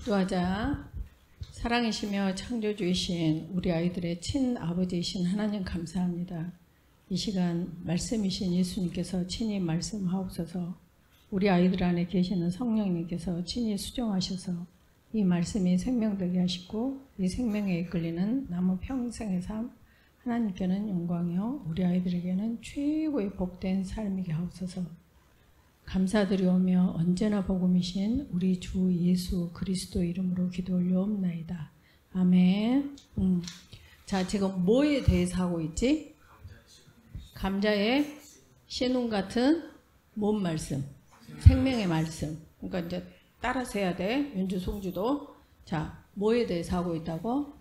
기도하자. 사랑이시며 창조주이신 우리 아이들의 친아버지이신 하나님 감사합니다. 이 시간 말씀이신 예수님께서 친히 말씀하옵소서. 우리 아이들 안에 계시는 성령님께서 친히 수정하셔서 이 말씀이 생명되게 하시고 이 생명에 이끌리는 남은 평생의 삶, 하나님께는 영광이요 우리 아이들에게는 최고의 복된 삶이게 하옵소서. 감사드리오며 언제나 복음이신 우리 주 예수 그리스도 이름으로 기도 올려옵나이다. 아멘. 자, 지금 뭐에 대해서 하고 있지? 감자의 씨눈 같은 뭔 말씀? 생명의 말씀. 그러니까 이제 따라서 해야 돼. 윤주, 송주도. 자, 뭐에 대해서 하고 있다고?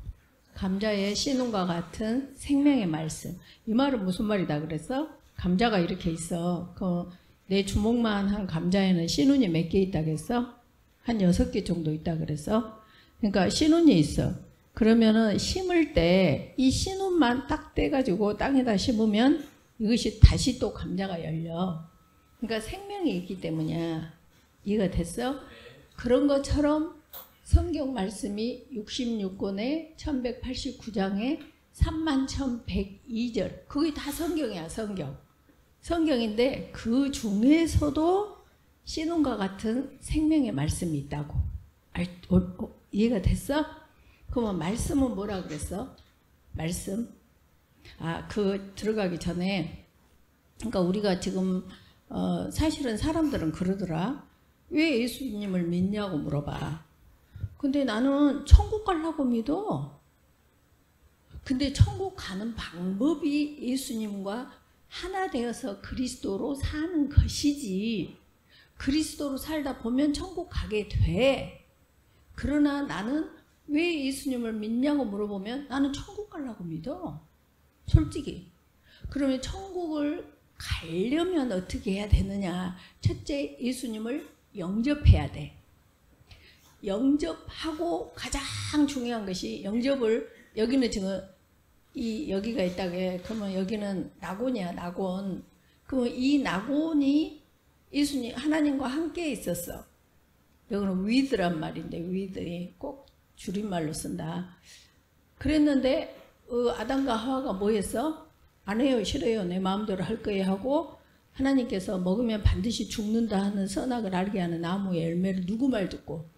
감자의 씨눈과 같은 생명의 말씀. 이 말은 무슨 말이다 그랬어? 감자가 이렇게 있어. 내 주먹만 한 감자에는 씨눈이 몇 개 있다 그랬어? 한 6개 정도 있다 그랬어? 그러니까 씨눈이 있어. 그러면은 심을 때 이 씨눈만 딱 떼가지고 땅에다 심으면 이것이 다시 또 감자가 열려. 그러니까 생명이 있기 때문이야. 이해가 됐어? 그런 것처럼 성경 말씀이 66권에 1189장에 31,102절. 그게 다 성경이야, 성경. 성경인데 그 중에서도 씨눈과 같은 생명의 말씀이 있다고. 이해가 됐어? 그러면 말씀은 뭐라 그랬어? 말씀. 들어가기 전에, 그러니까 우리가 지금 사실은 사람들은 그러더라. 왜 예수님을 믿냐고 물어봐. 근데 나는 천국 가려고 믿어. 근데 천국 가는 방법이 예수님과 하나 되어서 그리스도로 사는 것이지. 그리스도로 살다 보면 천국 가게 돼. 그러나 나는 왜 예수님을 믿냐고 물어보면 나는 천국 가려고 믿어. 솔직히. 그러면 천국을 가려면 어떻게 해야 되느냐. 첫째, 예수님을 영접해야 돼. 영접하고 가장 중요한 것이 영접을, 여기는 지금 여기가 있다게. 그러면 여기는 낙원이야, 낙원. 그러면 이 낙원이 예수님, 하나님과 함께 있었어. 여기는 with란 말인데, with이 꼭 줄임말로 쓴다. 그랬는데, 아담과 하와가 뭐 했어? 안 해요, 싫어요, 내 마음대로 할 거예요 하고, 하나님께서 먹으면 반드시 죽는다 하는 선악을 알게 하는 나무의 열매를 누구 말 듣고?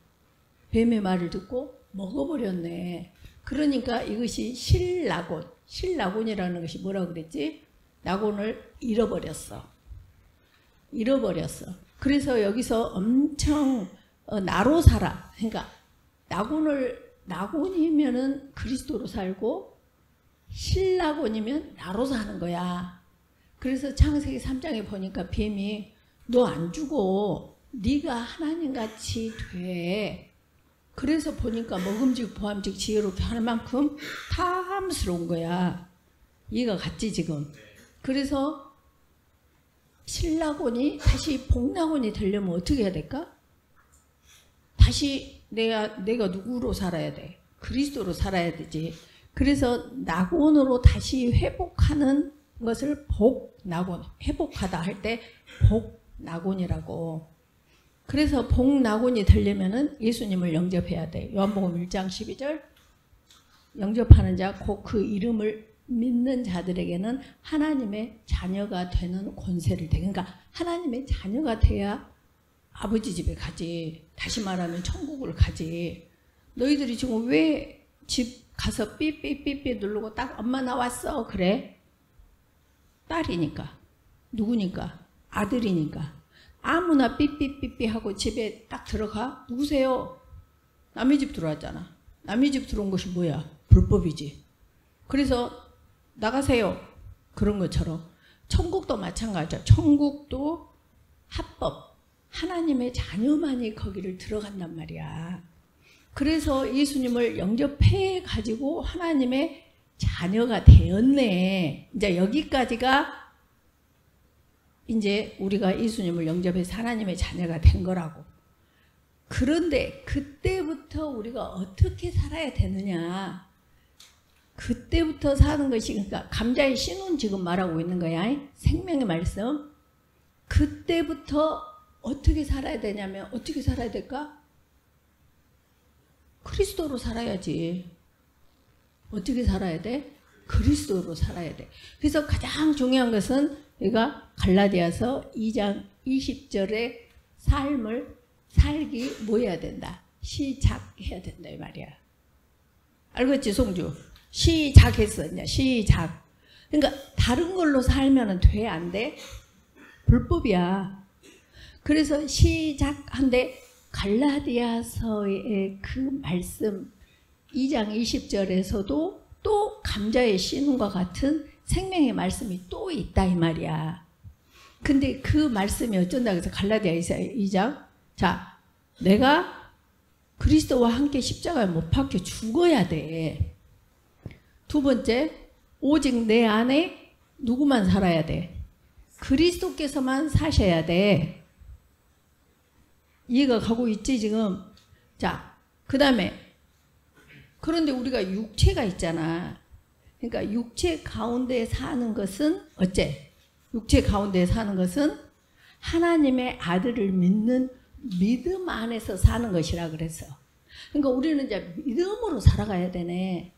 뱀의 말을 듣고 먹어버렸네. 그러니까 이것이 실낙원, 실낙원이라는 것이 뭐라고 그랬지? 낙원을 잃어버렸어. 잃어버렸어. 그래서 여기서 엄청 나로 살아. 그러니까 낙원이면은 그리스도로 살고 실낙원이면 나로 사는 거야. 그래서 창세기 3장에 보니까 뱀이 너 안 죽어. 네가 하나님같이 돼. 그래서 보니까 먹음직 보암직 지혜롭게 할 만큼 탐스러운 거야. 이해가 갔지 지금? 그래서 실낙원이 다시 복낙원이 되려면 어떻게 해야 될까? 다시 내가 누구로 살아야 돼? 그리스도로 살아야 되지. 그래서 낙원으로 다시 회복하는 것을 복낙원, 회복하다 할 때 복낙원이라고. 그래서 복낙원이 되려면은 예수님을 영접해야 돼. 요한복음 1장 12절. 영접하는 자, 곧 그 이름을 믿는 자들에게는 하나님의 자녀가 되는 권세를 대. 그러니까 하나님의 자녀가 돼야 아버지 집에 가지. 다시 말하면 천국을 가지. 너희들이 지금 왜 집 가서 삐삐삐삐 누르고 딱 엄마 나왔어? 그래? 딸이니까. 누구니까? 아들이니까. 아무나 삐삐삐삐 하고 집에 딱 들어가? 누구세요? 남의 집 들어왔잖아. 남의 집 들어온 것이 뭐야? 불법이지. 그래서 나가세요. 그런 것처럼 천국도 마찬가지야. 천국도 합법. 하나님의 자녀만이 거기를 들어간단 말이야. 그래서 예수님을 영접해 가지고 하나님의 자녀가 되었네. 이제 여기까지가 이제 우리가 예수님을 영접해서 하나님의 자녀가 된 거라고. 그런데 그때부터 우리가 어떻게 살아야 되느냐. 그때부터 사는 것이, 그러니까 감자의 씨눈 지금 말하고 있는 거야. 생명의 말씀. 그때부터 어떻게 살아야 되냐면 어떻게 살아야 될까? 그리스도로 살아야지. 어떻게 살아야 돼? 그리스도로 살아야 돼. 그래서 가장 중요한 것은 우리가 갈라디아서 2장 20절의 삶을 살기 뭐 해야 된다? 시작해야 된다 이 말이야. 알겠지 송주? 시작했어. 이제 시작. 그러니까 다른 걸로 살면 돼? 안 돼? 불법이야. 그래서 시작한데 갈라디아서의 그 말씀 2장 20절에서도 또 감자의 씨눈과 같은 생명의 말씀이 또 있다 이 말이야. 근데 그 말씀이 어쩐다 그래서 갈라디아서 2장 자 내가 그리스도와 함께 십자가에 못 박혀 죽어야 돼. 두 번째 오직 내 안에 누구만 살아야 돼? 그리스도께서만 사셔야 돼. 이해가 가고 있지 지금? 자, 그 다음에 그런데 우리가 육체가 있잖아. 그러니까 육체 가운데 사는 것은 어째? 육체 가운데 사는 것은 하나님의 아들을 믿는 믿음 안에서 사는 것이라 그랬어. 그러니까 우리는 이제 믿음으로 살아가야 되네.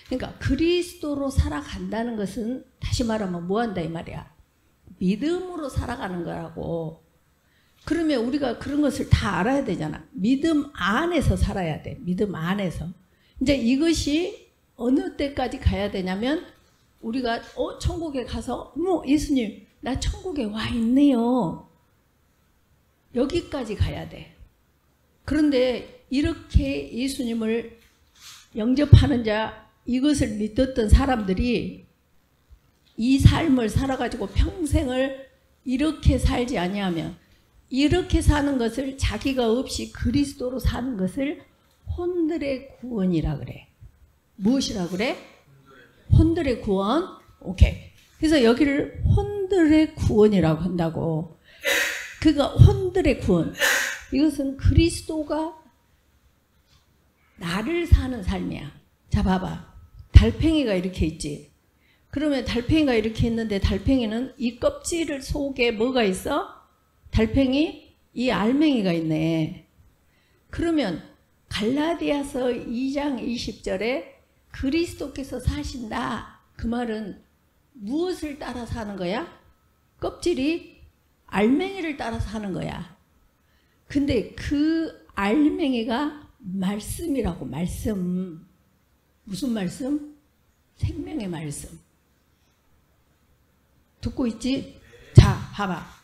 그러니까 그리스도로 살아간다는 것은 다시 말하면 뭐 한다 이 말이야. 믿음으로 살아가는 거라고. 그러면 우리가 그런 것을 다 알아야 되잖아. 믿음 안에서 살아야 돼. 믿음 안에서. 이제 이것이 어느 때까지 가야 되냐면 우리가 천국에 가서 예수님 나 천국에 와 있네요. 여기까지 가야 돼. 그런데 이렇게 예수님을 영접하는 자 이것을 믿었던 사람들이 이 삶을 살아가지고 평생을 이렇게 살지 아니하면 이렇게 사는 것을 자기가 없이 그리스도로 사는 것을 혼들의 구원이라 그래. 무엇이라 그래? 혼들의 구원. 오케이. 그래서 여기를 혼들의 구원이라고 한다고. 그가 혼들의 구원. 이것은 그리스도가 나를 사는 삶이야. 자 봐봐. 달팽이가 이렇게 있지. 그러면 달팽이가 이렇게 있는데 달팽이는 이 껍질 속에 뭐가 있어? 달팽이 이 알맹이가 있네. 그러면 갈라디아서 2장 20절에 그리스도께서 사신다. 그 말은 무엇을 따라 사는 거야? 껍질이 알맹이를 따라 사는 거야. 근데 그 알맹이가 말씀이라고. 말씀. 무슨 말씀? 생명의 말씀. 듣고 있지? 자 봐봐.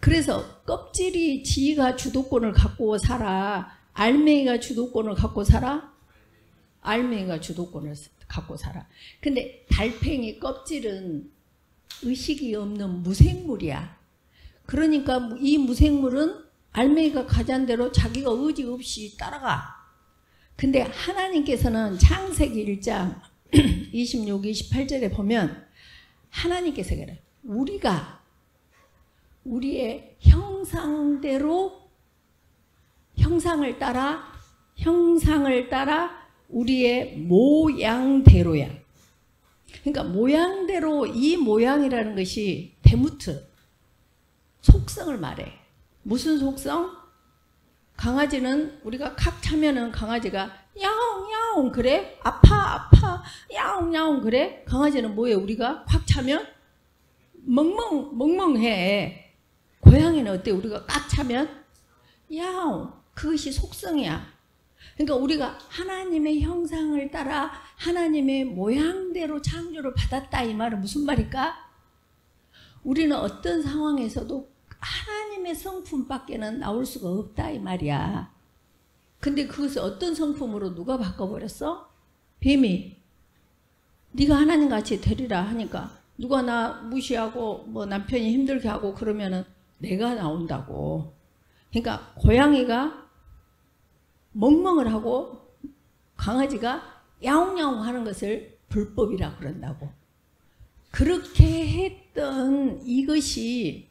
그래서 껍질이 지가 주도권을 갖고 살아? 알맹이가 주도권을 갖고 살아? 알맹이가 주도권을 갖고 살아. 근데 달팽이 껍질은 의식이 없는 무생물이야. 그러니까 이 무생물은 알맹이가 가자는 대로 자기가 의지 없이 따라가. 근데 하나님께서는 창세기 1장 26, 28절에 보면 하나님께서 그래. 우리가 우리의 형상대로 형상을 따라 우리의 모양대로야. 그러니까 모양대로 이 모양이라는 것이 데무트 속성을 말해. 무슨 속성? 강아지는 우리가 칵 차면은 강아지가 야옹 야옹 그래? 아파 야옹 야옹 그래? 강아지는 뭐해? 우리가 콱 차면 멍멍해. 고양이는 어때? 우리가 꽉 차면 야옹. 그것이 속성이야. 그러니까 우리가 하나님의 형상을 따라 하나님의 모양대로 창조를 받았다 이 말은 무슨 말일까? 우리는 어떤 상황에서도 하나님의 성품밖에는 나올 수가 없다 이 말이야. 근데 그것을 어떤 성품으로 누가 바꿔버렸어? 뱀이. 네가 하나님같이 되리라 하니까 누가 나 무시하고 뭐 남편이 힘들게 하고 그러면은 내가 나온다고. 그러니까 고양이가 멍멍을 하고 강아지가 야옹야옹 하는 것을 불법이라 그런다고. 그렇게 했던 이것이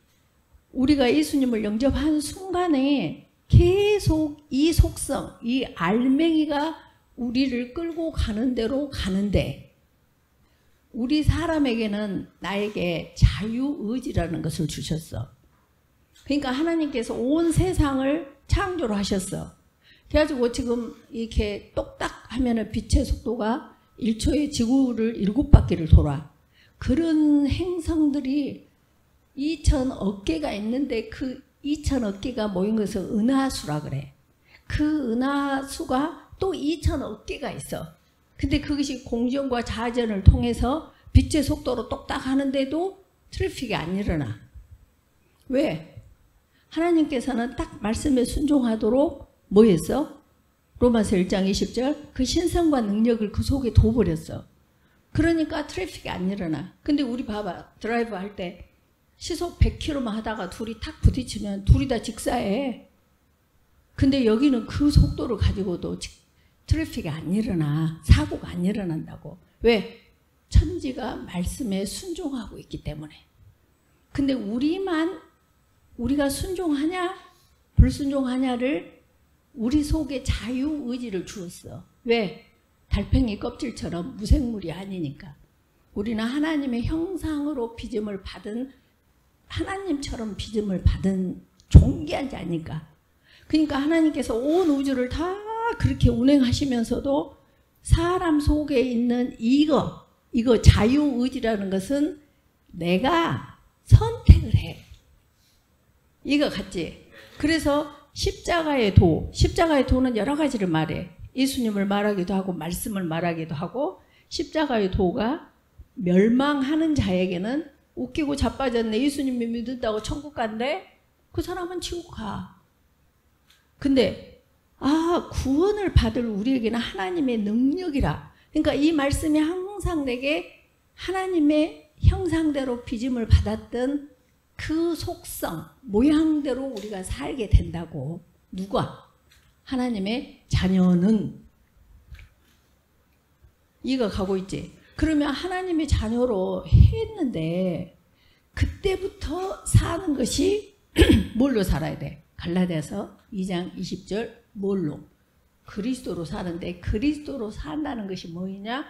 우리가 예수님을 영접한 순간에 계속 이 속성, 이 알맹이가 우리를 끌고 가는 대로 가는데 우리 사람에게는 나에게 자유의지라는 것을 주셨어. 그러니까 하나님께서 온 세상을 창조를 하셨어. 그래가지고 지금 이렇게 똑딱 하면은 빛의 속도가 1초에 지구를 7바퀴를 돌아. 그런 행성들이 2,000억 개가 있는데 그 2,000억 개가 모인 것을 은하수라 그래. 그 은하수가 또 2,000억 개가 있어. 근데 그것이 공전과 자전을 통해서 빛의 속도로 똑딱 하는데도 트래픽이 안 일어나. 왜? 하나님께서는 딱 말씀에 순종하도록 뭐 했어? 로마서 1장 20절 그 신성과 능력을 그 속에 둬버렸어. 그러니까 트래픽이 안 일어나. 근데 우리 봐봐. 드라이브 할 때 시속 100km만 하다가 둘이 탁 부딪히면 둘이 다 직사해. 근데 여기는 그 속도를 가지고도 트래픽이 안 일어나. 사고가 안 일어난다고. 왜? 천지가 말씀에 순종하고 있기 때문에. 근데 우리가 순종하냐 불순종하냐를 우리 속에 자유의지를 주었어. 왜? 달팽이 껍질처럼 무생물이 아니니까. 우리는 하나님의 형상으로 빚음을 받은 하나님처럼 빚음을 받은 존귀한 자니까. 그러니까 하나님께서 온 우주를 다 그렇게 운행하시면서도 사람 속에 있는 이거 자유의지라는 것은 내가 선택을 해. 이거 같지? 그래서 십자가의 도는 여러 가지를 말해. 예수님을 말하기도 하고 말씀을 말하기도 하고 십자가의 도가 멸망하는 자에게는 웃기고 자빠졌네. 예수님이 믿는다고 천국 간대? 그 사람은 지옥 가. 근데 구원을 받을 우리에게는 하나님의 능력이라. 그러니까 이 말씀이 항상 내게 하나님의 형상대로 빚음을 받았던 그 속성, 모양대로 우리가 살게 된다고. 누가? 하나님의 자녀는. 이거 가고 있지. 그러면 하나님의 자녀로 했는데 그때부터 사는 것이 뭘로 살아야 돼? 갈라디아서 2장 20절 뭘로? 그리스도로 사는데 그리스도로 산다는 것이 뭐냐?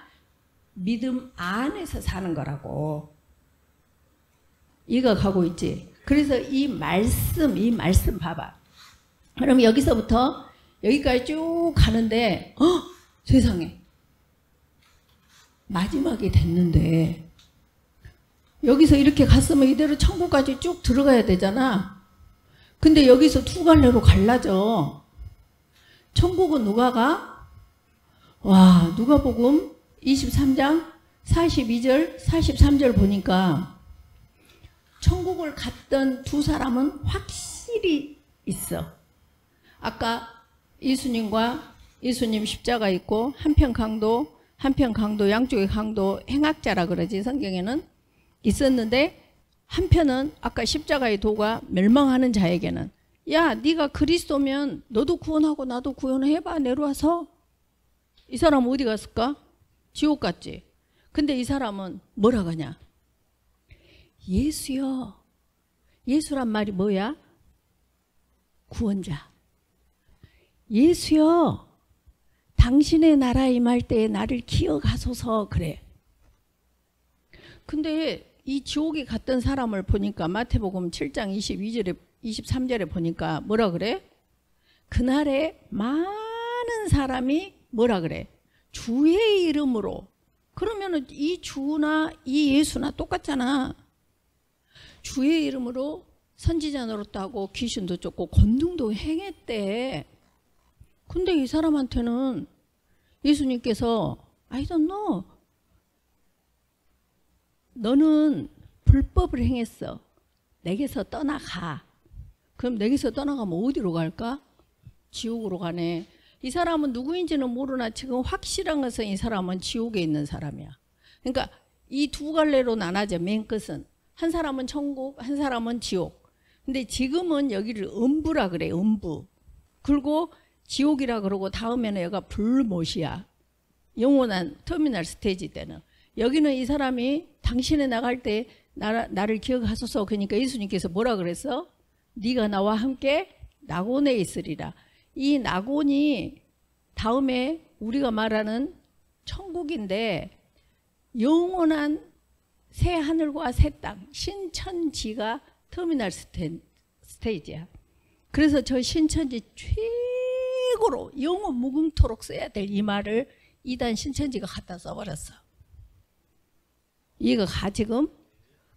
믿음 안에서 사는 거라고. 이거 가고 있지. 그래서 이 말씀 봐봐. 그럼 여기서부터 여기까지 쭉 가는데 세상에 마지막이 됐는데 여기서 이렇게 갔으면 이대로 천국까지 쭉 들어가야 되잖아. 근데 여기서 두 갈래로 갈라져. 천국은 누가 가? 와, 누가복음 23장 42절 43절 보니까 천국을 갔던 두 사람은 확실히 있어. 아까 예수님 십자가 있고 한편 강도 양쪽의 강도 행악자라 그러지 성경에는 있었는데 한편은 아까 십자가의 도가 멸망하는 자에게는 야 네가 그리스도면 너도 구원하고 나도 구원해봐 내려와서. 이 사람 어디 갔을까? 지옥 갔지. 근데 이 사람은 뭐라 하냐? 예수여. 예수란 말이 뭐야? 구원자. 예수여 당신의 나라에 임할 때에 나를 기억하소서 그래. 근데 이 지옥에 갔던 사람을 보니까 마태복음 7장 22절에 23절에 보니까 뭐라 그래? 그날에 많은 사람이 뭐라 그래? 주의 이름으로. 그러면은 이 주나 이 예수나 똑같잖아. 주의 이름으로 선지자 노릇도 하고 귀신도 쫓고 권능도 행했대. 근데 이 사람한테는 예수님께서 I don't know. 너는 불법을 행했어. 내게서 떠나가. 그럼 내게서 떠나가면 어디로 갈까? 지옥으로 가네. 이 사람은 누구인지는 모르나 지금 확실한 것은 이 사람은 지옥에 있는 사람이야. 그러니까 이 두 갈래로 나눠져. 맨 끝은. 한 사람은 천국, 한 사람은 지옥. 근데 지금은 여기를 음부라 그래. 음부. 그리고 지옥이라 그러고 다음에는 여기가 불못이야. 영원한 터미널 스테이지 때는. 여기는 이 사람이 당신에 나갈 때 나를 기억하소서. 그러니까 예수님께서 뭐라 그랬어? 네가 나와 함께 낙원에 있으리라. 이 낙원이 다음에 우리가 말하는 천국인데 영원한 새 하늘과 새 땅, 신천지가 터미널 스테이지야. 그래서 저 신천지 최고로 영원 무궁토록 써야 될 이 말을 이단 신천지가 갖다 써버렸어. 이해가 가 지금?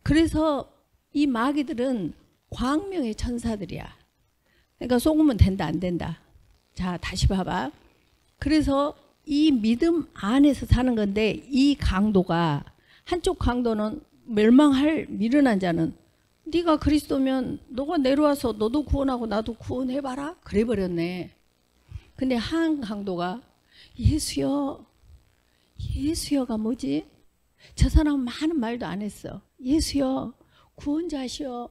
그래서 이 마귀들은 광명의 천사들이야. 그러니까 속으면 된다 안 된다. 자 다시 봐봐. 그래서 이 믿음 안에서 사는 건데 이 강도가 한쪽 강도는 멸망할 미련한 자는 네가 그리스도면 너가 내려와서 너도 구원하고 나도 구원해봐라 그래 버렸네. 근데 한 강도가 예수여 예수여가 뭐지? 저 사람은 많은 말도 안 했어. 예수여 구원자시여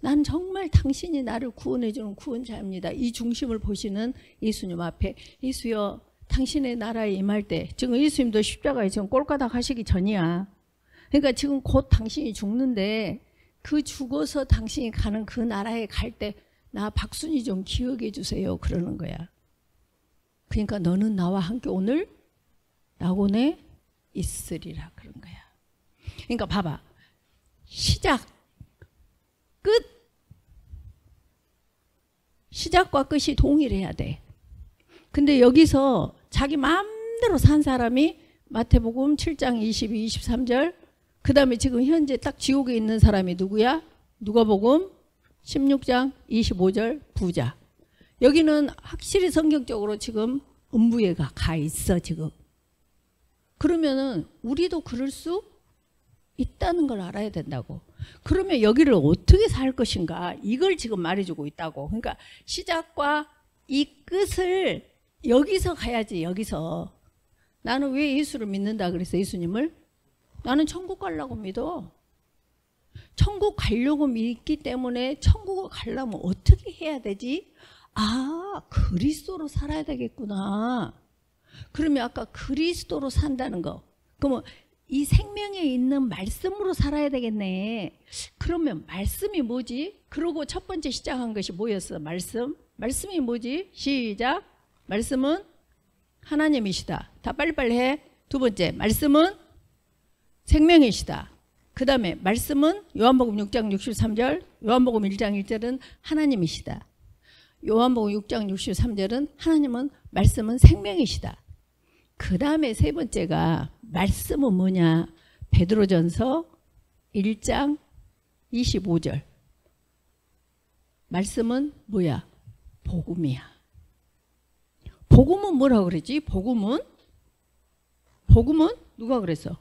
난 정말 당신이 나를 구원해주는 구원자입니다. 이 중심을 보시는 예수님 앞에 예수여 당신의 나라에 임할 때 지금 예수님도 십자가에 지금 꼴가닥 하시기 전이야. 그러니까 지금 곧 당신이 죽는데 그 죽어서 당신이 가는 그 나라에 갈 때 나 박순이 좀 기억해 주세요 그러는 거야. 그러니까 너는 나와 함께 오늘 낙원에 있으리라 그런 거야. 그러니까 봐봐. 시작 끝 시작과 끝이 동일해야 돼. 근데 여기서 자기 마음대로 산 사람이 마태복음 7장 22, 23절 그 다음에 지금 현재 딱 지옥에 있는 사람이 누구야? 누가복음 16장 25절 부자. 여기는 확실히 성경적으로 지금 음부에 가 있어 지금. 그러면은 우리도 그럴 수 있다는 걸 알아야 된다고. 그러면 여기를 어떻게 살 것인가 이걸 지금 말해주고 있다고. 그러니까 시작과 이 끝을 여기서 가야지. 여기서 나는 왜 예수를 믿는다 그랬어? 예수님을 나는 천국 가려고 믿어. 천국 가려고 믿기 때문에 천국을 가려면 어떻게 해야 되지? 아 그리스도로 살아야 되겠구나. 그러면 아까 그리스도로 산다는 거 그러면 이 생명에 있는 말씀으로 살아야 되겠네. 그러면 말씀이 뭐지? 그러고 첫 번째 시작한 것이 뭐였어? 말씀이 뭐지? 시작. 말씀은 하나님이시다. 다 빨리빨리 해. 두 번째 말씀은 생명이시다. 그 다음에 말씀은 요한복음 6장 63절 요한복음 1장 1절은 하나님이시다. 요한복음 6장 63절은 하나님은 말씀은 생명이시다. 그 다음에 세 번째가 말씀은 뭐냐? 베드로전서 1장 25절 말씀은 뭐야? 복음이야. 복음은 뭐라고 그랬지? 복음은 누가 그랬어?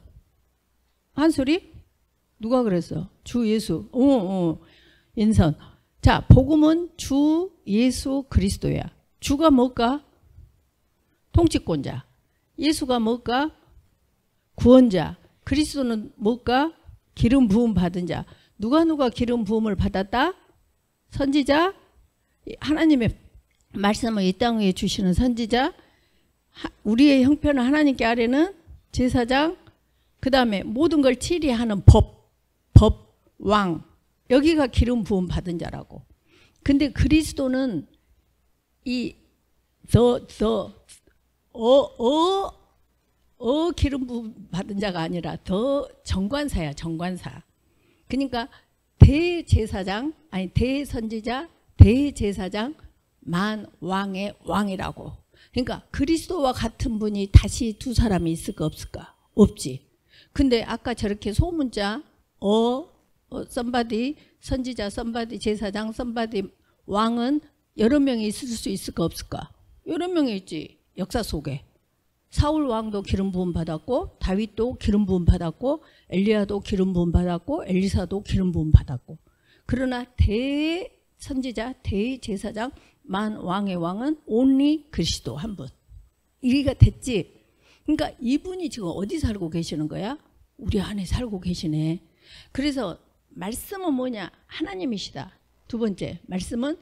한소리? 누가 그랬어? 주 예수. 인선. 자, 복음은 주 예수 그리스도야. 주가 뭘까? 통치권자. 예수가 뭘까? 구원자. 그리스도는 뭘까? 기름 부음 받은 자. 누가 기름 부음을 받았다? 선지자. 하나님의 말씀을 이 땅 위에 주시는 선지자. 우리의 형편을 하나님께 아뢰는 제사장. 그 다음에 모든 걸 치리하는 법, 왕. 여기가 기름 부음 받은 자라고. 근데 그리스도는 이 기름 부음 받은 자가 아니라 더 정관사야, 정관사. 그러니까 대제사장, 아니 대선지자, 대제사장, 만왕의 왕이라고. 그러니까 그리스도와 같은 분이 다시 두 사람이 있을까 없을까? 없지. 근데 아까 저렇게 소문자 somebody 선지자, somebody 제사장, somebody 왕은 여러 명이 있을 수 있을까 없을까? 여러 명이 있지. 역사 속에. 사울 왕도 기름 부음 받았고 다윗도 기름 부음 받았고 엘리야도 기름 부음 받았고 엘리사도 기름 부음 받았고. 그러나 대선지자, 대제사장, 만왕의 왕은 only 그리스도 한 분. 이해가 됐지? 그러니까 이분이 지금 어디 살고 계시는 거야? 우리 안에 살고 계시네. 그래서 말씀은 뭐냐? 하나님이시다. 두 번째 말씀은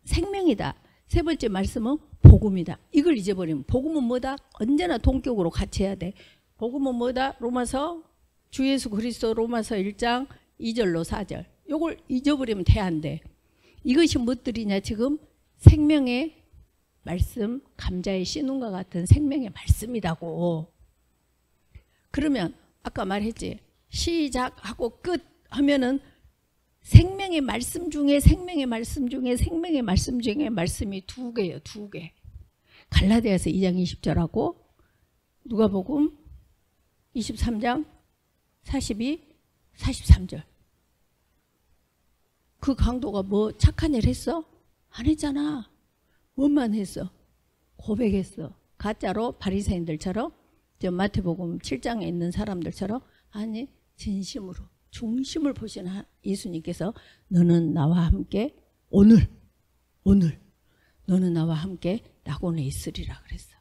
생명이다. 세 번째 말씀은 복음이다. 이걸 잊어버리면 복음은 뭐다? 언제나 동격으로 같이 해야 돼. 복음은 뭐다? 로마서 주 예수 그리스도 로마서 1장 2절로 4절. 이걸 잊어버리면 돼 안 돼. 이것이 무엇들이냐? 지금 생명의 말씀, 감자에 씌눈과 같은 생명의 말씀이라고. 그러면 아까 말했지. 시작하고 끝 하면은 생명의 말씀 중에 생명의 말씀 중에 생명의 말씀 중에 말씀이 두 개예요. 두 개. 갈라디아서 2장 20절하고 누가복음 23장 42, 43절. 그 강도가 뭐 착한 일 했어? 안 했잖아. 뭐만 했어? 고백했어. 가짜로 바리새인들처럼, 저 마태복음 7장에 있는 사람들처럼. 아니, 진심으로 중심을 보시는 예수님께서 너는 나와 함께 오늘 너는 나와 함께 낙원에 있으리라 그랬어.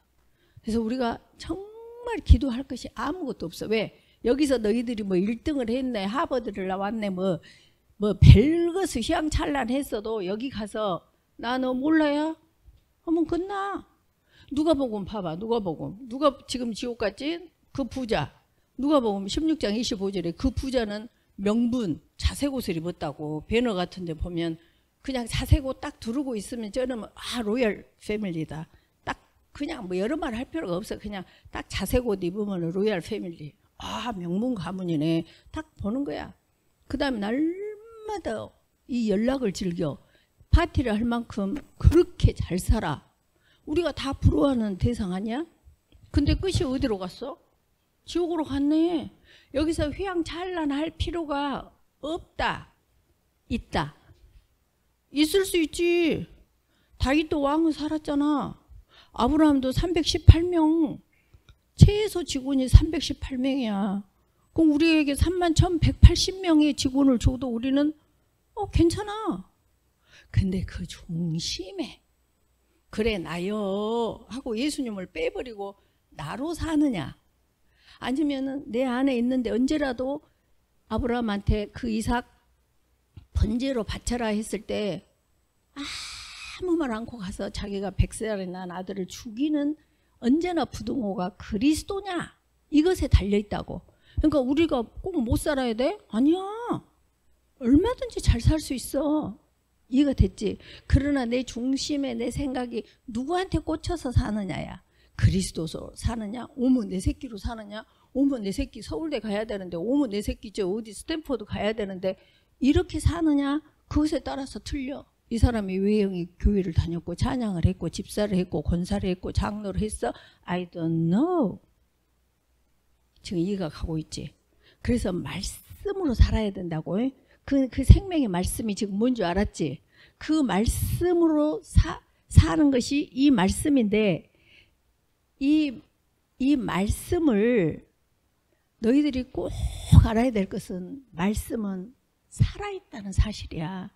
그래서 우리가 정말 기도할 것이 아무것도 없어. 왜? 여기서 너희들이 뭐 1등을 했네, 하버드를 나왔네, 뭐 별것을 휘황찬란했어도 여기 가서 나 너 몰라야? 하면 끝나. 누가복음 봐봐. 누가복음. 누가 지금 지옥 갔지? 그 부자. 누가복음 16장 25절에 그 부자는 명분, 자색 옷을 입었다고. 배너 같은 데 보면 그냥 자색 옷 딱 두르고 있으면 저는 로얄 패밀리다. 딱 그냥 뭐 여러 말 할 필요가 없어. 그냥 딱 자색 옷 입으면 로얄 패밀리. 명문 가문이네. 딱 보는 거야. 그 다음에 날마다 이 연락을 즐겨. 파티를 할 만큼 그렇게 잘 살아. 우리가 다 부러워하는 대상 아니야? 근데 끝이 어디로 갔어? 지옥으로 갔네. 여기서 휘황찬란할 필요가 없다. 있다. 있을 수 있지. 다윗도 왕은 살았잖아. 아브라함도 318명. 최소 직원이 318명이야. 그럼 우리에게 31,180명의 직원을 줘도 우리는 괜찮아. 근데 그 중심에 그래 나요 하고 예수님을 빼버리고 나로 사느냐, 아니면은 내 안에 있는데 언제라도 아브라함한테 그 이삭 번제로 바쳐라 했을 때 아무 말 않고 가서 자기가 100살이 난 아들을 죽이는 언제나 부동호가 그리스도냐, 이것에 달려있다고. 그러니까 우리가 꼭 못 살아야 돼? 아니야. 얼마든지 잘 살 수 있어. 이해가 됐지? 그러나 내 중심에 내 생각이 누구한테 꽂혀서 사느냐야. 그리스도로 사느냐? 오면 내 새끼로 사느냐? 오면 내 새끼 서울대 가야 되는데, 오면 내 새끼 저 어디 스탠포드 가야 되는데, 이렇게 사느냐? 그것에 따라서 틀려. 이 사람이 왜 형이 교회를 다녔고 찬양을 했고 집사를 했고 권사를 했고 장로를 했어? I don't know. 지금 이해가 가고 있지? 그래서 말씀으로 살아야 된다고. 그 생명의 말씀이 지금 뭔지 알았지? 그 말씀으로 사는 것이 이 말씀인데, 이 말씀을 너희들이 꼭 알아야 될 것은, 말씀은 살아있다는 사실이야.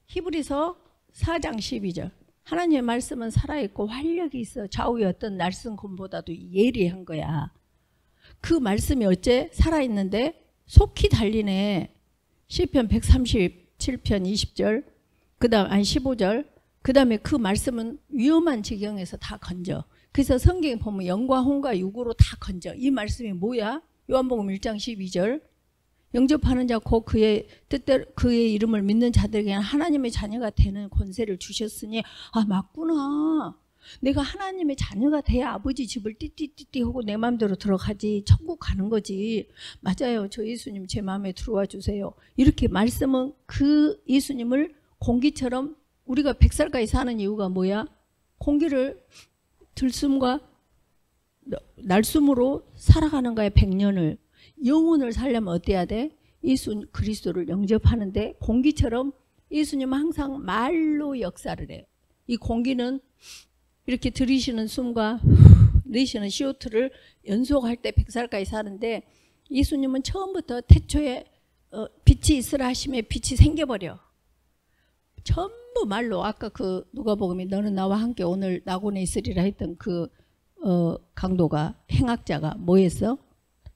히브리서 4장 12절. 하나님의 말씀은 살아있고 활력이 있어 좌우의 어떤 날쌘 검보다도 예리한 거야. 그 말씀이 어째 살아있는데 속히 달리네. 시편 137편 20절, 그 다음 15절, 그 다음에 그 말씀은 위험한 지경에서 다 건져. 그래서 성경에 보면 영과 혼과 육으로 다 건져. 이 말씀이 뭐야? 요한복음 1장 12절. 영접하는 자 곧 그의 뜻대로 그의 이름을 믿는 자들에게는 하나님의 자녀가 되는 권세를 주셨으니, 맞구나. 내가 하나님의 자녀가 돼야 아버지 집을 띠띠띠띠 하고 내 마음대로 들어가지, 천국 가는 거지. 맞아요. 저 예수님 제 마음에 들어와 주세요. 이렇게 말씀은 그 예수님을 공기처럼, 우리가 100살까지 사는 이유가 뭐야? 공기를 들숨과 날숨으로 살아가는 거야. 100년을. 영혼을 살려면 어때야 돼? 예수 그리스도를 영접하는데 공기처럼 예수님은 항상 말로 역사를 해요. 이 공기는 이렇게 들이쉬는 숨과 내쉬는 CO2를 연속할 때 100살까지 사는데, 예수님은 처음부터 태초에 빛이 있으라 하심에 빛이 생겨버려. 전부 말로. 아까 그 누가복음이 너는 나와 함께 오늘 낙원에 있으리라 했던 그 강도가, 행악자가 뭐 했어?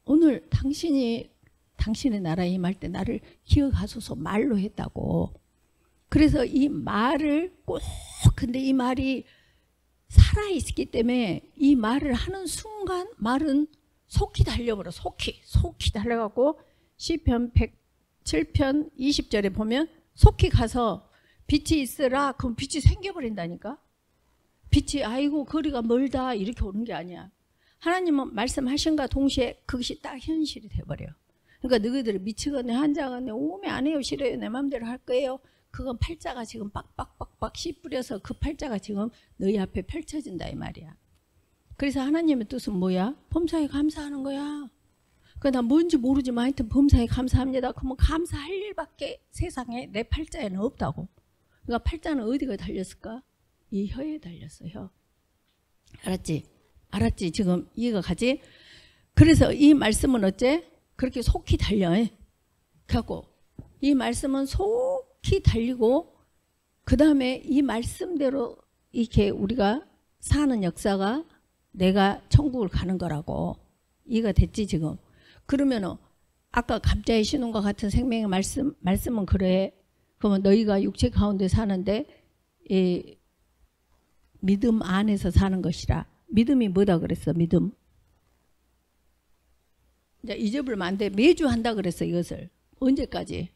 오늘 당신의 나라에 임할 때 나를 기억하소서 말로 했다고. 그래서 이 말을 꼭, 근데 이 말이 살아있기 때문에 이 말을 하는 순간 말은 속히 달려버려. 속히 달려가고, 시편 107편 20절에 보면 속히 가서 빛이 있으라, 그럼 빛이 생겨버린다니까. 빛이 아이고 거리가 멀다 이렇게 오는 게 아니야. 하나님은 말씀하신과 동시에 그것이 딱 현실이 돼버려. 그러니까 너희들이 미치겠네, 한장하네, 오면 안 해요, 싫어요, 내 마음대로 할 거예요. 그건 팔자가 지금 빡빡빡빡 씨 뿌려서 그 팔자가 지금 너희 앞에 펼쳐진다 이 말이야. 그래서 하나님의 뜻은 뭐야? 범사에 감사하는 거야. 나 뭔지 모르지만 하여튼 범사에 감사합니다. 그러면 감사할 일밖에 세상에 내 팔자에는 없다고. 그러니까 팔자는 어디가 달렸을까? 이 혀에 달렸어, 혀. 알았지? 알았지? 지금 이해가 가지? 그래서 이 말씀은 어째? 그렇게 속히 달려. 그래갖고 이 말씀은 속히 달리고 그 다음에 이 말씀대로 이렇게 우리가 사는 역사가 내가 천국을 가는 거라고. 이해가 됐지 지금? 그러면은 아까 갑자의 신혼과 같은 생명의 말씀은 그래. 그러면 너희가 육체 가운데 사는데 이 믿음 안에서 사는 것이라. 믿음이 뭐다 그랬어? 믿음. 이제 잊어버리면 안 돼. 매주 한다 그랬어 이것을. 언제까지?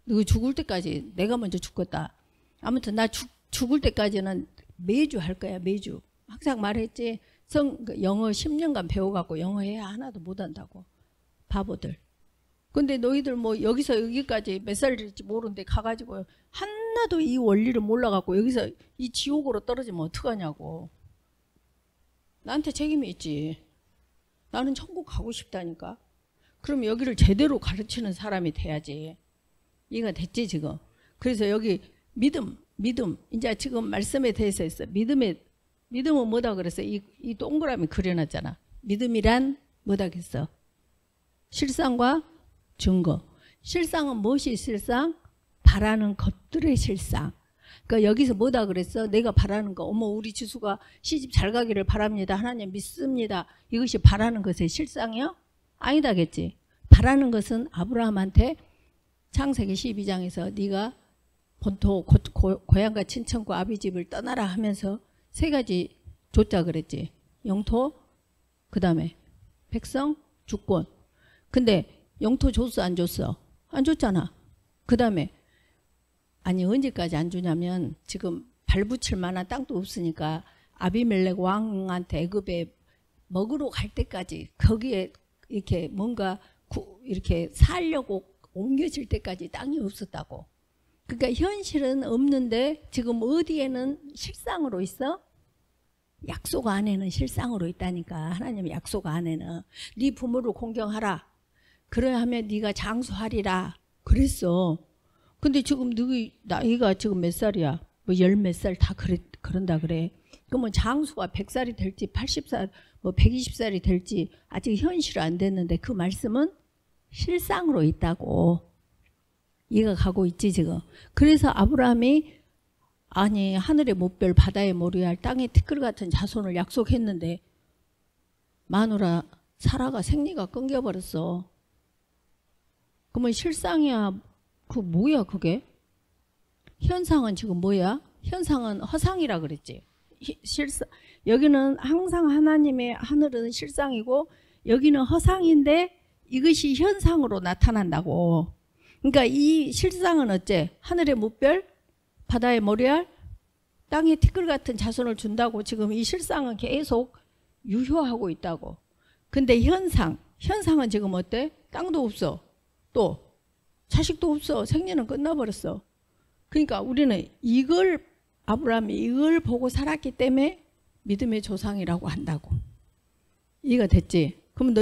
너 죽을 때까지. 내가 먼저 죽겠다. 아무튼 나 죽을 때까지는 매주 할 거야. 매주. 항상 말했지. 영어 10년간 배워갖고 영어 해야 하나도 못한다고. 바보들. 근데 너희들 뭐 여기서 여기까지 몇 살일지 모르는데 가가지고 하나도 이 원리를 몰라갖고 여기서 이 지옥으로 떨어지면 어떡하냐고. 나한테 책임이 있지. 나는 천국 가고 싶다니까. 그럼 여기를 제대로 가르치는 사람이 돼야지. 이해가 됐지 지금? 그래서 여기 믿음. 이제 지금 말씀에 대해서 했어. 믿음은 뭐다 그랬어? 이 동그라미 그려놨잖아. 믿음이란 뭐다 그랬어? 실상과 증거. 실상은 무엇이 실상? 바라는 것들의 실상. 그러니까 여기서 뭐다 그랬어? 내가 바라는 거. 어머 우리 지수가 시집 잘 가기를 바랍니다. 하나님 믿습니다. 이것이 바라는 것의 실상이요? 아니다겠지. 바라는 것은 아브라함한테 창세기 12장에서 네가 본토 고향과 친척과 아비집을 떠나라 하면서 세 가지 줬자 그랬지. 영토, 그 다음에 백성, 주권. 근데 영토 줬어 안 줬어? 안 줬잖아. 그 다음에 아니 언제까지 안 주냐면 지금 발붙일 만한 땅도 없으니까 아비멜렉 왕한테 애굽에 먹으러 갈 때까지 거기에 이렇게 뭔가 이렇게 살려고 옮겨질 때까지 땅이 없었다고. 그러니까 현실은 없는데 지금 어디에는 실상으로 있어? 약속 안에는 실상으로 있다니까. 하나님의 약속 안에는 네 부모를 공경하라. 그래야 하면 네가 장수하리라. 그랬어. 근데 지금 너희 나이가 지금 몇 살이야? 뭐 열 몇 살 다 그런다 그래. 그러면 장수가 100살이 될지 80살 뭐 120살이 될지 아직 현실은 안 됐는데 그 말씀은 실상으로 있다고. 이해가 가고 있지 지금. 그래서 아브라함이 아니 하늘의 못별 바다의 모래알 땅의 티끌 같은 자손을 약속했는데 마누라 사라가 생리가 끊겨버렸어. 그러면 실상이야. 그 뭐야 그게? 현상은 지금 뭐야? 현상은 허상이라 그랬지. 실상. 여기는 항상 하나님의 하늘은 실상이고 여기는 허상인데 이것이 현상으로 나타난다고. 그러니까 이 실상은 어째? 하늘의 무별, 바다의 모래알, 땅의 티끌 같은 자손을 준다고 지금 이 실상은 계속 유효하고 있다고. 근데 현상은 지금 어때? 땅도 없어. 또 자식도 없어. 생리는 끝나버렸어. 그러니까 우리는 아브라함이 이걸 보고 살았기 때문에 믿음의 조상이라고 한다고. 이해가 됐지? 그럼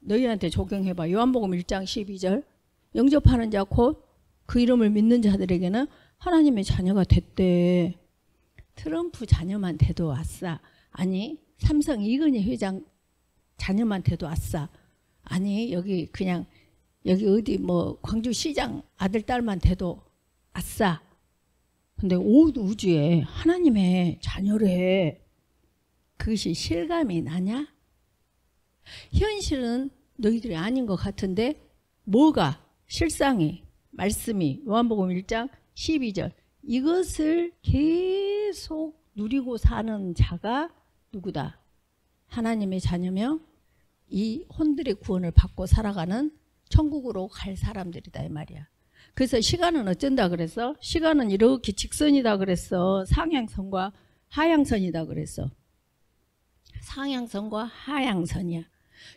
너희한테 적용해봐. 요한복음 1장 12절. 영접하는 자 곧 그 이름을 믿는 자들에게는 하나님의 자녀가 됐대. 트럼프 자녀만 돼도 아싸. 아니 삼성 이건희 회장 자녀만 돼도 아싸. 아니 여기 어디 뭐 광주시장 아들 딸만 돼도 아싸. 근데 온 우주에 하나님의 자녀래. 그것이 실감이 나냐? 현실은 너희들이 아닌 것 같은데 뭐가? 실상이, 말씀이 요한복음 1장 12절. 이것을 계속 누리고 사는 자가 누구다? 하나님의 자녀며 이 혼들의 구원을 받고 살아가는 천국으로 갈 사람들이다 이 말이야. 그래서 시간은 어쩐다 그랬어? 시간은 이렇게 직선이다 그랬어. 상향선과 하향선이다 그랬어. 상향선과 하향선이야.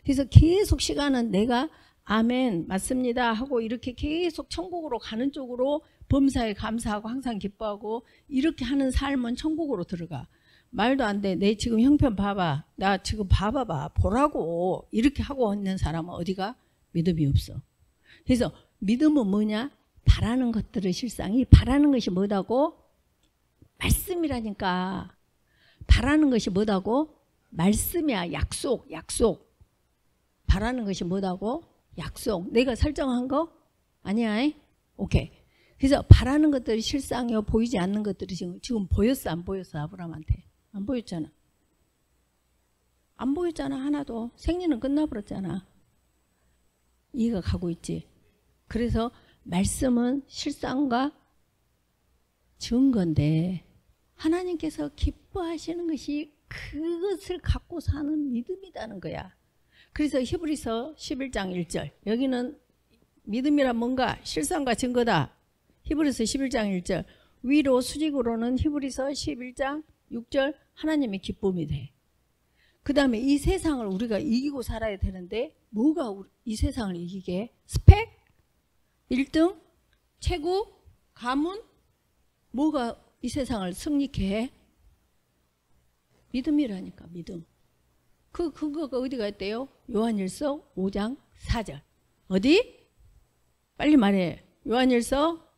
그래서 계속 시간은 내가 아멘 맞습니다 하고 이렇게 계속 천국으로 가는 쪽으로 범사에 감사하고 항상 기뻐하고 이렇게 하는 삶은 천국으로 들어가. 말도 안 돼. 내 지금 형편 봐봐. 나 지금 봐봐봐. 보라고. 이렇게 하고 있는 사람은 어디가? 믿음이 없어. 그래서 믿음은 뭐냐? 바라는 것들의 실상이 바라는 것이 뭐다고? 말씀이라니까. 바라는 것이 뭐다고? 말씀이야. 약속. 바라는 것이 뭐다고? 약속. 내가 설정한 거? 아니야. 오케이. 그래서 바라는 것들이 실상이요. 보이지 않는 것들이 지금 보였어? 안 보였어? 아브라함한테. 안 보였잖아. 안 보였잖아. 하나도. 생리는 끝나버렸잖아. 이해가 가고 있지. 그래서 말씀은 실상과 증거인데 하나님께서 기뻐하시는 것이 그것을 갖고 사는 믿음이라는 거야. 그래서 히브리서 11장 1절. 여기는 믿음이란 뭔가? 실상과 증거다. 히브리서 11장 1절. 위로 수직으로는 히브리서 11장 6절. 하나님의 기쁨이 돼. 그 다음에 이 세상을 우리가 이기고 살아야 되는데 뭐가 이 세상을 이기게? 스펙? 1등? 최고? 가문? 뭐가 이 세상을 승리케 해? 믿음이라니까. 믿음. 그거가 어디가 있대요? 요한일서 5장 4절. 어디? 빨리 말해. 요한일서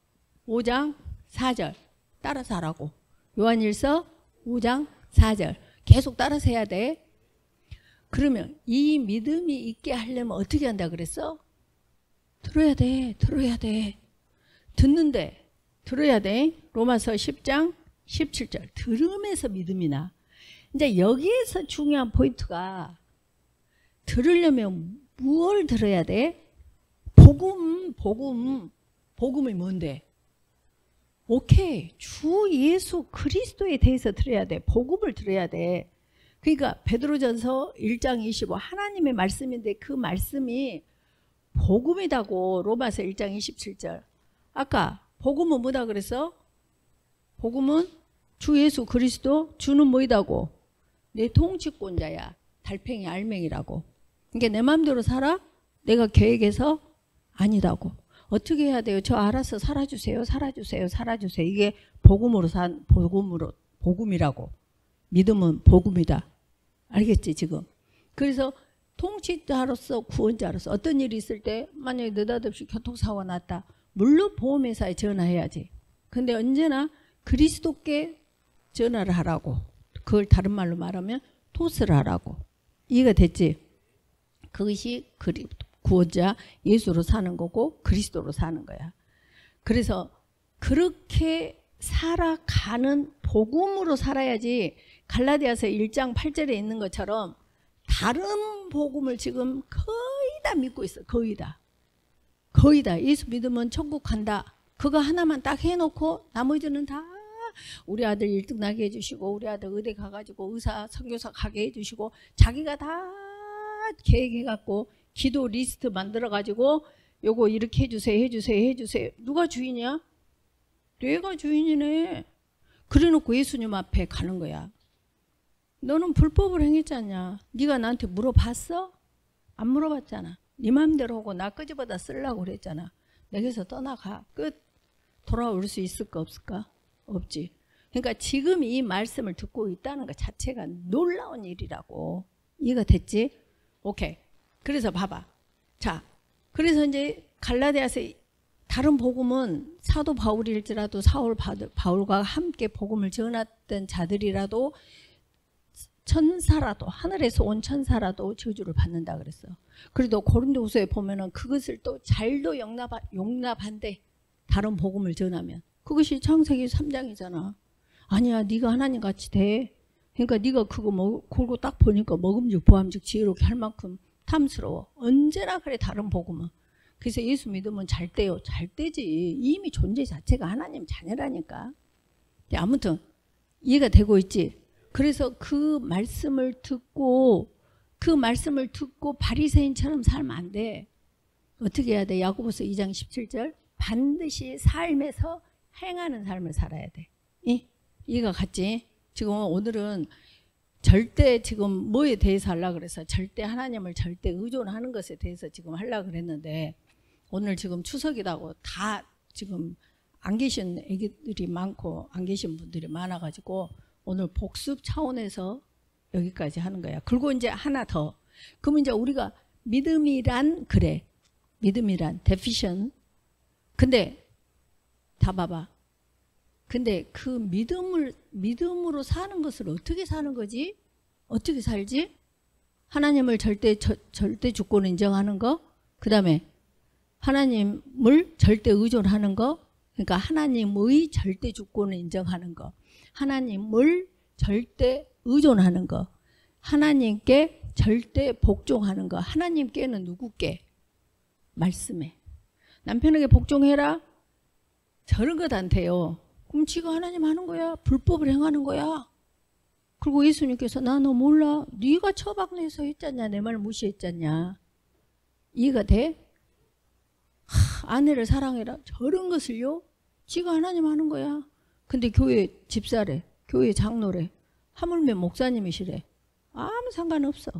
5장 4절. 따라서 하라고. 요한일서 5장 4절. 계속 따라서 해야 돼. 그러면 이 믿음이 있게 하려면 어떻게 한다 그랬어? 들어야 돼. 듣는데 들어야 돼. 로마서 10장 17절. 들음에서 믿음이 나. 이제 여기에서 중요한 포인트가 들으려면 무엇을 들어야 돼? 복음이 뭔데? 오케이. 주 예수 그리스도에 대해서 들어야 돼. 복음을 들어야 돼. 그러니까 베드로전서 1장 25 하나님의 말씀인데 그 말씀이 복음이다고. 로마서 1장 27절. 아까 복음은 뭐다 그랬어? 복음은 주 예수 그리스도. 주는 뭐이다고? 내 통치권자야. 달팽이 알맹이라고. 그러니까 내 마음대로 살아? 내가 계획해서? 아니다고. 어떻게 해야 돼요? 저 알아서 살아주세요. 이게 복음이라고. 믿음은 복음이다. 알겠지 지금? 그래서 통치자로서 구원자로서 어떤 일이 있을 때 만약에 느닷없이 교통사고가 났다. 물론 보험회사에 전화해야지. 근데 언제나 그리스도께 전화를 하라고. 그걸 다른 말로 말하면 토스를 하라고. 이해가 됐지? 그것이 구원자 예수로 사는 거고 그리스도로 사는 거야. 그래서 그렇게 살아가는 복음으로 살아야지. 갈라디아서 1장 8절에 있는 것처럼 다른 복음을 지금 거의 다 믿고 있어. 거의 다. 예수 믿으면 천국 간다. 그거 하나만 딱 해놓고 나머지는 다 우리 아들 1등 나게 해주시고 우리 아들 의대 가가지고 의사 선교사 가게 해주시고 자기가 다 계획해갖고 기도 리스트 만들어가지고 요거 이렇게 해주세요. 누가 주인이야? 내가 주인이네. 그래놓고 예수님 앞에 가는 거야. 너는 불법을 행했잖냐. 네가 나한테 물어봤어? 안 물어봤잖아. 네 맘대로 하고 나 끄집어다 쓰려고 그랬잖아. 내게서 떠나가. 끝. 돌아올 수 있을까 없을까? 없지. 그러니까 지금 이 말씀을 듣고 있다는 것 자체가 놀라운 일이라고. 이해가 됐지? 오케이. 그래서 봐봐. 자, 그래서 이제 갈라디아서 다른 복음은 사도 바울일지라도 바울과 함께 복음을 전했던 자들이라도 천사라도 하늘에서 온 천사라도 저주를 받는다 그랬어. 그래도 고린도후서에 보면은 그것을 또 잘도 용납한대. 다른 복음을 전하면. 그것이 창세기 3장이잖아. 아니야, 네가 하나님 같이 돼. 그러니까 네가 그거 딱 보니까 먹음직 보암직 지혜롭게 할 만큼 탐스러워. 언제나 그래 다른 복음은. 그래서 예수 믿으면 잘 돼요. 잘 되지. 이미 존재 자체가 하나님 자녀라니까. 아무튼 이해가 되고 있지. 그래서 그 말씀을 듣고 바리새인처럼 살면 안 돼. 어떻게 해야 돼? 야고보서 2장 17절. 반드시 삶에서 행하는 삶을 살아야 돼. 이해가 갔지? 지금 오늘은 절대 지금 뭐에 대해서 하려고 그래서 절대 하나님을 절대 의존하는 것에 대해서 지금 하려고 그랬는데 오늘 지금 추석이라고 다 지금 안 계신 애기들이 많고 안 계신 분들이 많아가지고 오늘 복습 차원에서 여기까지 하는 거야. 그리고 이제 하나 더. 그러면 이제 우리가 믿음이란 그래. 믿음이란 deficient. 근데 다 봐봐. 근데 그 믿음으로 사는 것을 어떻게 사는 거지? 어떻게 살지? 하나님을 절대 주권 인정하는 거. 그 다음에 하나님을 절대 의존하는 거. 그러니까 하나님의 절대 주권을 인정하는 거. 하나님을 절대 의존하는 거. 하나님께 절대 복종하는 거. 하나님께는 누구께? 말씀에. 남편에게 복종해라? 저런 것 안 돼요. 그럼 지가 하나님 하는 거야. 불법을 행하는 거야. 그리고 예수님께서 나 너 몰라. 네가 처박내서 했잖냐. 내 말 무시했잖냐. 이해가 돼? 아내를 사랑해라. 저런 것을요. 지가 하나님 하는 거야. 근데 교회 집사래. 교회 장로래. 하물며 목사님이시래. 아무 상관없어.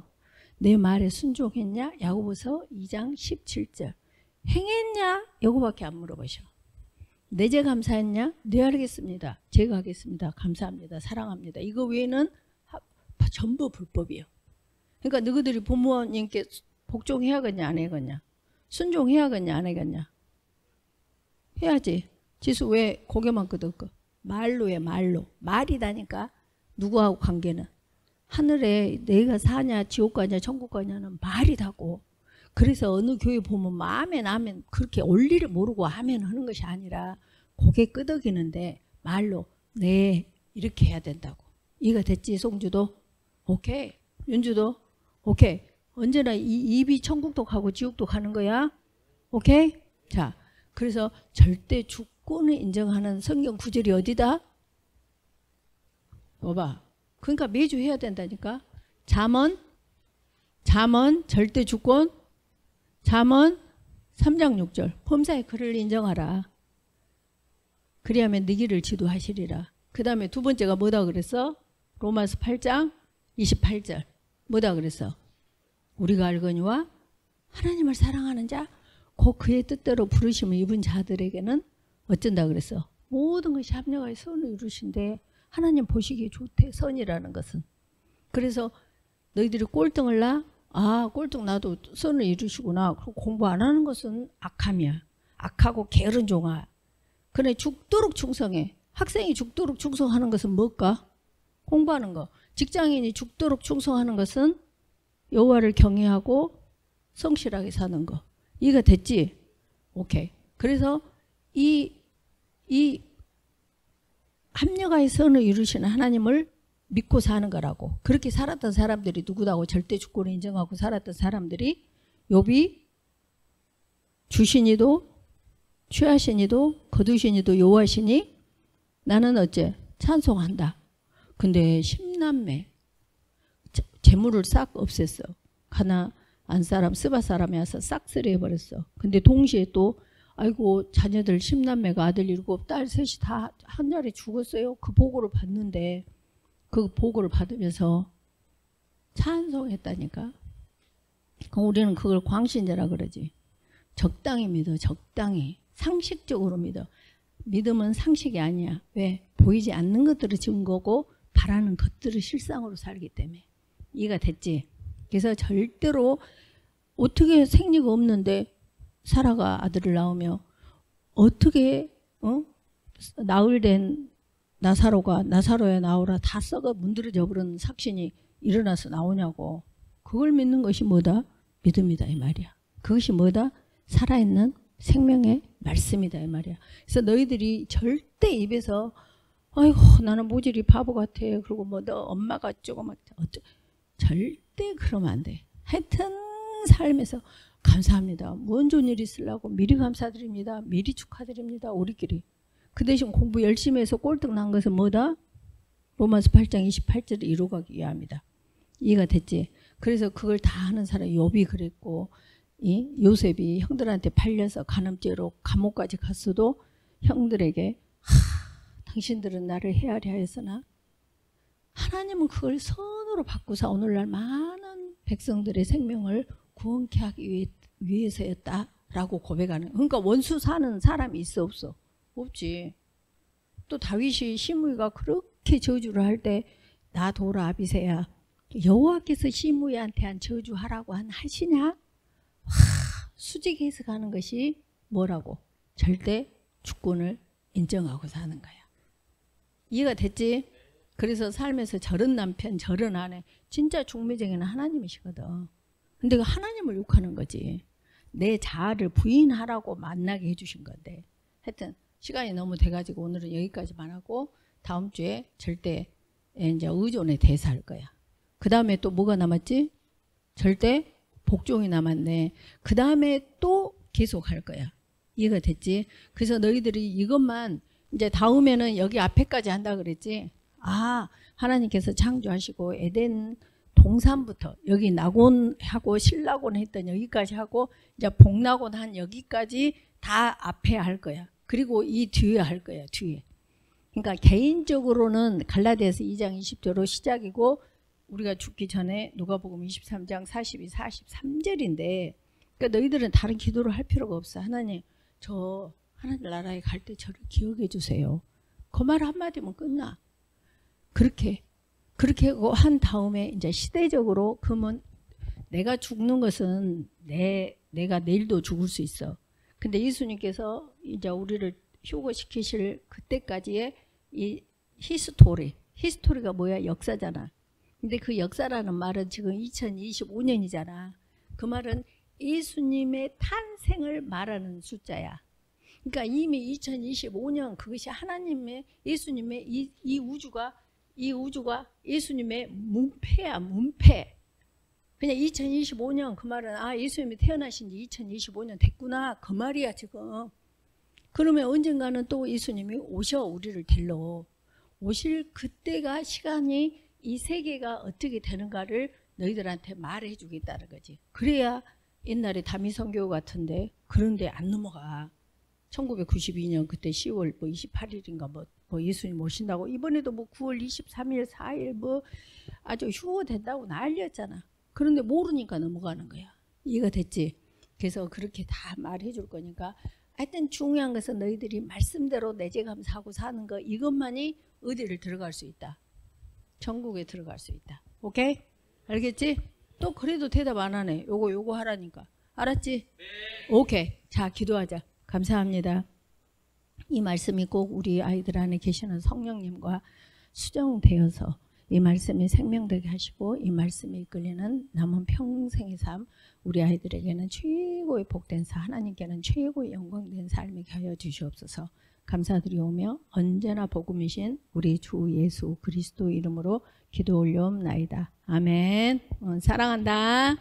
내 말에 순종했냐? 야고보서 2장 17절. 행했냐? 요거밖에 안 물어보셔. 내제 감사했냐? 네 알겠습니다. 제가 하겠습니다. 감사합니다. 사랑합니다. 이거 외에는 전부 불법이에요. 그러니까 너희들이 부모님께 복종해야겠냐 안 해야겠냐? 순종해야겠냐 안 해야겠냐? 해야지. 지수 왜 고개만 끄덕끄? 말로 해 말로. 말이다니까. 누구하고 관계는. 하늘에 내가 사냐 지옥 가냐 천국 가냐는 말이라고. 그래서 어느 교회 보면 아멘 아멘 그렇게 원리를 모르고 아멘 하는 것이 아니라 고개 끄덕이는데 말로 네 이렇게 해야 된다고. 이해가 됐지 송주도? 오케이. 윤주도? 오케이. 언제나 이 입이 천국도 가고 지옥도 가는 거야. 오케이? 자, 그래서 절대 주권을 인정하는 성경 구절이 어디다? 봐봐. 그러니까 매주 해야 된다니까. 잠언 절대 주권. 잠언 3장 6절. 범사의 그를 인정하라. 그리하면 네 길을 지도하시리라. 그 다음에 두 번째가 뭐다 그랬어? 로마서 8장 28절. 뭐다 그랬어? 우리가 알거니와 하나님을 사랑하는 자 곧 그의 뜻대로 부르심을 입은 자들에게는 어쩐다 그랬어? 모든 것이 합력하여 선을 이루신데 하나님 보시기에 좋대. 선이라는 것은. 그래서 너희들이 꼴등을 나? 아 꼴등 나도 선을 이루시구나. 공부 안 하는 것은 악함이야. 악하고 게으른 종아. 그래 죽도록 충성해. 학생이 죽도록 충성하는 것은 뭘까? 공부하는 거. 직장인이 죽도록 충성하는 것은 여호와를 경외하고 성실하게 사는 거. 이해가 됐지? 오케이. 그래서 이 합력하여 선을 이루시는 하나님을 믿고 사는 거라고. 그렇게 살았던 사람들이 누구다고 절대 주권을 인정하고 살았던 사람들이 욥이 주시니도 취하시니도 거두시니도 여호와시니 나는 어째 찬송한다. 근데 10남매 재물을 싹 없앴어. 가나안 사람 스바 사람이 와서 싹쓸이 해버렸어. 근데 동시에 또 아이고 자녀들 10남매가 아들 7, 딸 3이 다 한 자리에 죽었어요. 그 보고를 받는데 그 보고를 받으면서 찬송했다니까. 그럼 우리는 그걸 광신제라 그러지. 적당히 믿어. 적당히. 상식적으로 믿어. 믿음은 상식이 아니야. 왜? 보이지 않는 것들을 증거고 바라는 것들을 실상으로 살기 때문에. 이해가 됐지? 그래서 절대로 어떻게 생리가 없는데 사라가 아들을 낳으며 어떻게 나흘된 나사로야 나오라 다 썩어 문드러져 버린 삭신이 일어나서 나오냐고. 그걸 믿는 것이 뭐다? 믿음이다 이 말이야. 그것이 뭐다? 살아있는 생명의 말씀이다 이 말이야. 그래서 너희들이 절대 입에서 아이고 나는 모질이 바보 같아. 그리고 뭐 너 엄마가 조금 절대 그러면 안 돼. 하여튼 삶에서 감사합니다. 뭔 좋은 일 있으려고 미리 감사드립니다. 미리 축하드립니다. 우리끼리. 그 대신 공부 열심히 해서 꼴등 난 것은 뭐다? 로마서 8장 28절을 이루기 위함이다. 이해가 됐지? 그래서 그걸 다 하는 사람 욥이 그랬고 요셉이 형들한테 팔려서 간음죄로 감옥까지 갔어도 형들에게 당신들은 나를 헤아려 하였으나 하나님은 그걸 선으로 바꾸사 오늘날 많은 백성들의 생명을 구원케 하기 위해서였다라고 고백하는. 그러니까 원수 사는 사람이 있어 없어? 없지. 또 다윗이 시므이가 그렇게 저주를 할 때 나 도라 아비새야 여호와께서 시므이한테 한 저주하라고 하시냐? 수직해서 가는 것이 뭐라고? 절대 주권을 인정하고 사는 거야. 이해가 됐지? 그래서 삶에서 저런 남편 저런 아내 진짜 중매쟁이는 하나님이시거든. 근데 그 하나님을 욕하는 거지. 내 자아를 부인하라고 만나게 해주신 건데. 하여튼 시간이 너무 돼가지고 오늘은 여기까지만 하고 다음 주에 절대 이제 의존에 대해서 할 거야. 그 다음에 또 뭐가 남았지? 절대 복종이 남았네. 그 다음에 또 계속 할 거야. 이해가 됐지? 그래서 너희들이 이것만 이제 다음에는 여기 앞에까지 한다 그랬지? 아, 하나님께서 창조하시고 에덴 동산부터 여기 낙원하고 신낙원 했던 여기까지 하고 이제 복낙원 한 여기까지 다 앞에 할 거야. 그리고 이 뒤에 할 거야. 뒤에. 그러니까 개인적으로는 갈라디아서 2장 20절로 시작이고 우리가 죽기 전에 누가복음 23장 42, 43절인데 그러니까 너희들은 다른 기도를 할 필요가 없어. 하나님 저 하나님 나라에 갈 때 저를 기억해 주세요. 그 말 한마디면 끝나. 그렇게 하고 한 다음에 이제 시대적으로 그러면 내가 죽는 것은 내가 내일도 죽을 수 있어. 근데 예수님께서 이제 우리를 휴거시키실 그때까지의 이 히스토리가 뭐야? 역사잖아. 근데 그 역사라는 말은 지금 2025년이잖아. 그 말은 예수님의 탄생을 말하는 숫자야. 그러니까 이미 2025년 그것이 하나님의 예수님의 이 우주가 예수님의 문패야. 문패. 그냥 2025년 그 말은 아 예수님이 태어나신 지 2025년 됐구나 그 말이야 지금. 그러면 언젠가는 또 예수님이 오셔 우리를 데려 오실 그때가 시간이 이 세계가 어떻게 되는가를 너희들한테 말해 주겠다는 거지. 그래야 옛날에 다미선교 같은데 그런데 안 넘어가. 1992년 그때 10월 28일인가 뭐 예수님 오신다고 이번에도 뭐 9월 23일 4일 뭐 아주 휴거된다고 난리였잖아. 그런데 모르니까 넘어가는 거야. 이해가 됐지? 그래서 그렇게 다 말해 줄 거니까 하여튼 중요한 것은 너희들이 말씀대로 내재감사하고 사는 거 이것만이 어디를 들어갈 수 있다. 천국에 들어갈 수 있다. 오케이? 알겠지? 또 그래도 대답 안 하네. 요거 하라니까. 알았지? 네. 오케이. 자 기도하자. 감사합니다. 이 말씀이 꼭 우리 아이들 안에 계시는 성령님과 수정되어서 이 말씀이 생명되게 하시고 이 말씀에 이끌리는 남은 평생의 삶 우리 아이들에게는 최고의 복된 삶 하나님께는 최고의 영광된 삶이 하여 주시옵소서. 감사드리오며 언제나 복음이신 우리 주 예수 그리스도 이름으로 기도 올려옵나이다. 아멘. 사랑한다.